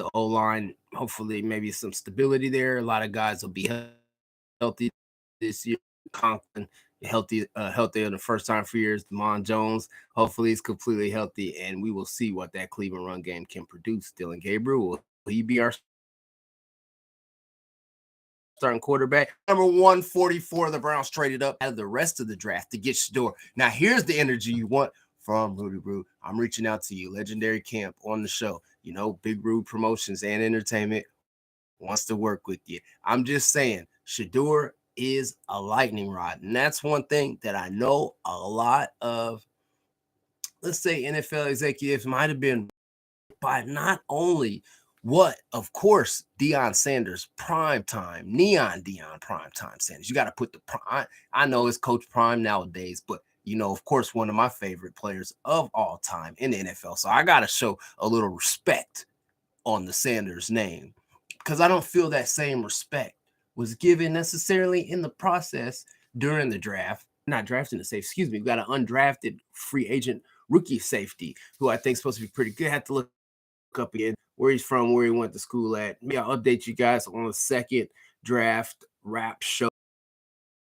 the O-line, hopefully maybe some stability there. A lot of guys will be healthy this year. Conklin healthy on the first time for years. Demond Jones, hopefully he's completely healthy, and we will see what that Cleveland run game can produce. Dylan Gabriel, will he be our starting quarterback? Number 144, the Browns traded up out of the rest of the draft to get Shador. Now, here's the energy you want from Rudy Brew. I'm reaching out to you, Legendary Camp on the show. You know, Big Rude Promotions and Entertainment wants to work with you. I'm just saying, Shador is a lightning rod. And that's one thing that I know a lot of, let's say, NFL executives might have been by not only what, of course, Deion Sanders, prime time, neon Deion, prime time Sanders. You got to put the prime. I know it's Coach Prime nowadays, but you know, of course, one of my favorite players of all time in the NFL. So I got to show a little respect on the Sanders name, because I don't feel that same respect was given necessarily in the process during the draft. Not drafting the safety, excuse me. We got an undrafted free agent rookie safety who I think is supposed to be pretty good. Had to look up again where he's from, where he went to school at. Maybe I'll update you guys on the second draft wrap show.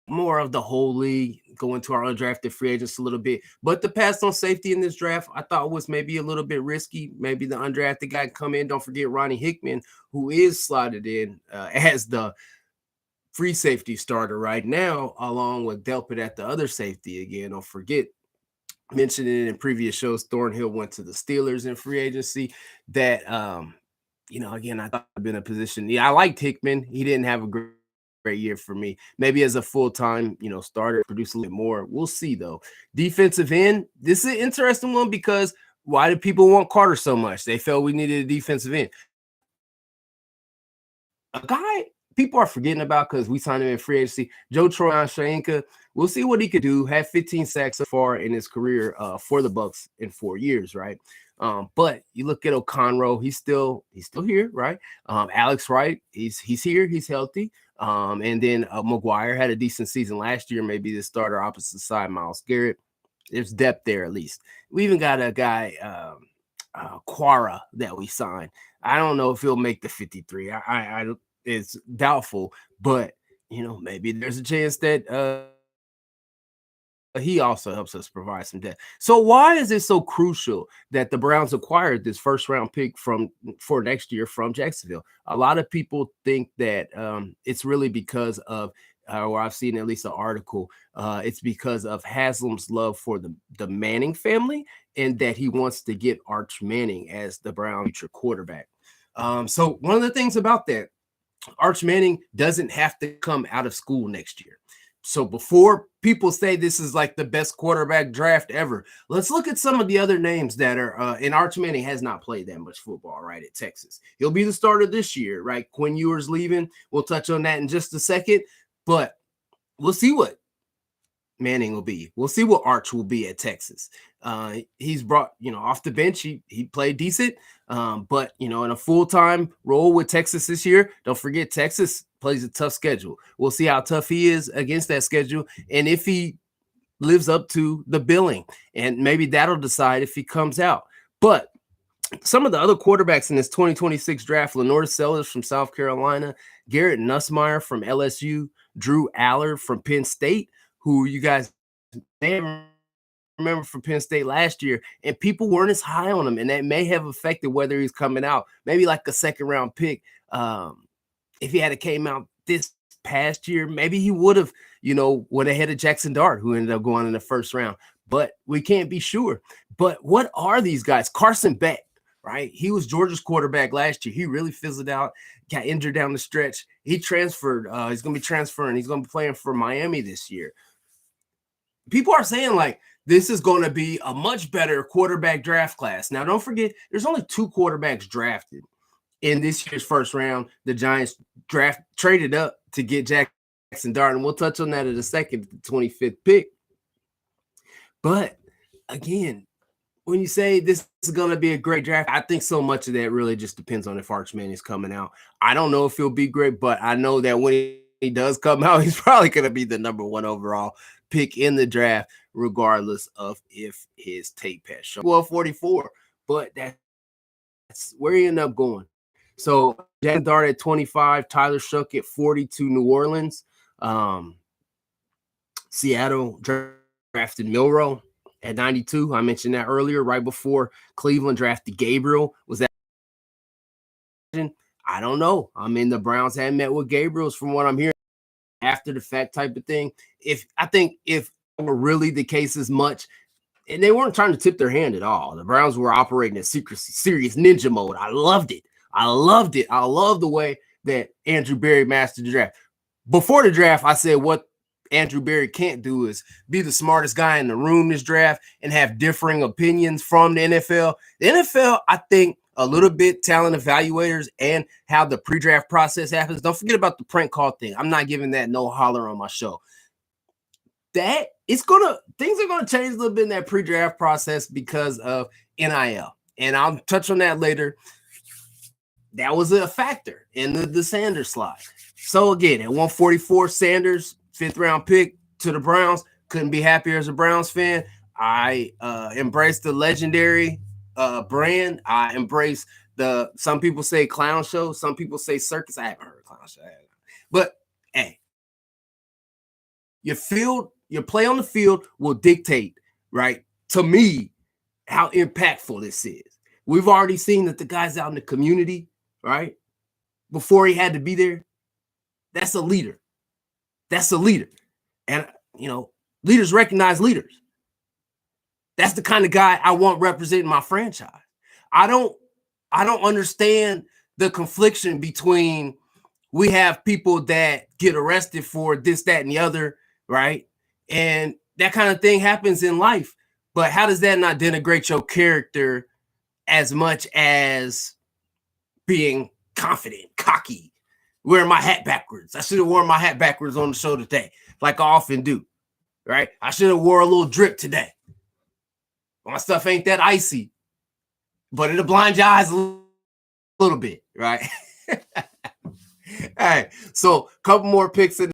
More of the whole league, go into our undrafted free agents a little bit. But the pass on safety in this draft, I thought was maybe a little bit risky. Maybe the undrafted guy come in. Don't forget Ronnie Hickman, who is slotted in as the free safety starter right now, along with Delpit at the other safety again. Don't forget, mentioned it in previous shows, Thornhill went to the Steelers in free agency. That, you know, again, I thought I'd been in a position. Yeah, I liked Hickman. He didn't have a great year for me. Maybe as a full-time, you know, starter, produce a little bit more. We'll see, though. Defensive end, this is an interesting one because why did people want Carter so much? They felt we needed a defensive end. A guy people are forgetting about because we signed him in free agency, Joe Tryon-Shoyinka. We'll see what he could do. Had 15 sacks so far in his career for the Bucs in 4 years, right? But you look at O'Conroe, he's still here, right? Alex Wright, he's here, he's healthy. And then McGuire had a decent season last year, maybe the starter opposite side, Myles Garrett. There's depth there at least. We even got a guy, Quara, that we signed. I don't know if he'll make the 53. It's doubtful, but you know, maybe there's a chance that he also helps us provide some depth. So why is it so crucial that the Browns acquired this first round pick for next year from Jacksonville? A lot of people think that it's really because of, or I've seen at least an article, it's because of Haslam's love for the Manning family and that he wants to get Arch Manning as the Brown future quarterback. So one of the things about that, Arch Manning doesn't have to come out of school next year. So before people say this is like the best quarterback draft ever, let's look at some of the other names that are, and Arch Manning has not played that much football, right, at Texas. He'll be the starter this year, right? Quinn Ewers leaving. We'll touch on that in just a second, but we'll see what Manning will be. We'll see what Arch will be at Texas. He's brought, you know, off the bench. He played decent, but, you know, in a full-time role with Texas this year, don't forget Texas plays a tough schedule. We'll see how tough he is against that schedule and if he lives up to the billing, and maybe that'll decide if he comes out. But some of the other quarterbacks in this 2026 draft, Lenore Sellers from South Carolina, Garrett Nussmeier from LSU, Drew Aller from Penn State, who you guys may remember from Penn State last year, and people weren't as high on him, and that may have affected whether he's coming out. Maybe like a second-round pick. If he had came out this past year, maybe he would have, you know, went ahead of Jackson Dart, who ended up going in the first round. But we can't be sure. But what are these guys? Carson Beck, right? He was Georgia's quarterback last year. He really fizzled out, got injured down the stretch. He transferred. He's going to be transferring. He's going to be playing for Miami this year. People are saying, like, this is going to be a much better quarterback draft class. Now, don't forget, there's only 2 quarterbacks drafted in this year's first round. The Giants traded up to get Jackson Dart, and we'll touch on that in a second, the 25th pick. But again, when you say this is going to be a great draft, I think so much of that really just depends on if Arch Manning is coming out. I don't know if he'll be great, but I know that when he does come out, he's probably going to be the number 1 overall pick in the draft, regardless of if his tape has shown. 44, but that's where he ended up going. So Jackson Dart at 25, Tyler Shook at 40 to New Orleans. Seattle drafted Milroe at 92. I mentioned that earlier, right before Cleveland drafted Gabriel. Was that? I don't know. I mean, the Browns hadn't met with Gabriel's from what I'm hearing, after the fact type of thing. If it were really the case as much, and they weren't trying to tip their hand at all. The Browns were operating in secrecy, serious ninja mode. I loved it. I loved the way that Andrew Berry mastered the draft. Before the draft, I said what Andrew Berry can't do is be the smartest guy in the room this draft and have differing opinions from the NFL. The NFL, I think, a little bit talent evaluators and how the pre-draft process happens. Don't forget about the prank call thing. I'm not giving that no holler on my show. That things are gonna change a little bit in that pre-draft process because of NIL, and I'll touch on that later. That was a factor in the Sanders slide. So again, at 144, Sanders, 5th round pick to the Browns. Couldn't be happier as a Browns fan. I embrace the legendary brand. I embrace some people say clown show, some people say circus. I haven't heard clown show, but hey, your play on the field will dictate, right, to me, how impactful this is. We've already seen that the guys out in the community, right, before he had to be there, that's a leader. That's a leader. And, leaders recognize leaders. That's the kind of guy I want representing my franchise. I don't understand the confliction between we have people that get arrested for this, that, and the other, right? And that kind of thing happens in life. But how does that not denigrate your character as much as being confident, cocky, wearing my hat backwards? I should have worn my hat backwards on the show today, like I often do, right? I should have wore a little drip today. My stuff ain't that icy, but it'll blind your eyes a little bit, right? All right, so a couple more picks in